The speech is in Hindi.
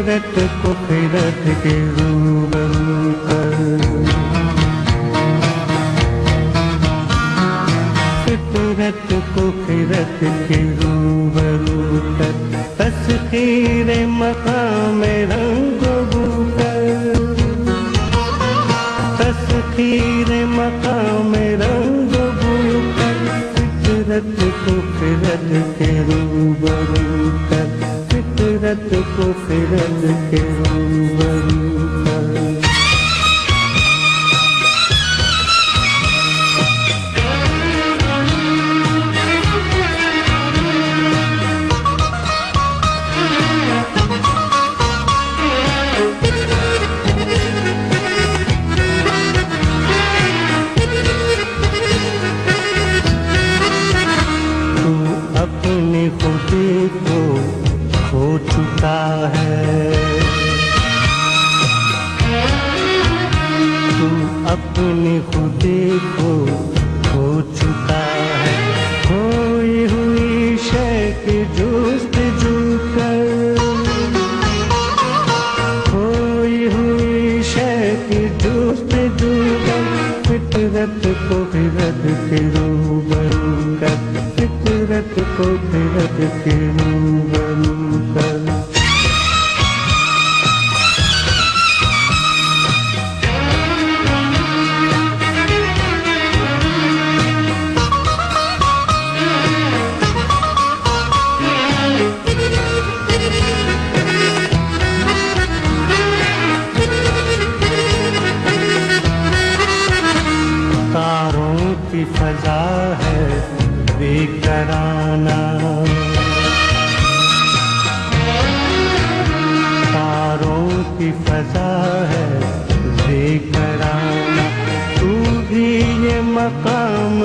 फितरत को फिरत के रूबरू कर, फितरत को फिरत के रूबरू कर, तस्खीर मकाम रंगो बू कर, तस्खीर मकाम रंगो बू कर, फितरत को फिरत के रूबरू कर, फितरत को फिरत के रूबरू कर। अपनी खुदी को खो चुका है, तू अपनी खुदी को खो चुका है, खोई हुई शय की जुस्तजू कर, खोई हुई शय की जुस्तजू कर, फितरत को फिरत के रूबरू कर, फितरत को फिरत के रूबरू कर। तारों की फजा है बेकराना, तारों की फजा है बेकराना, तू भी ये मकाम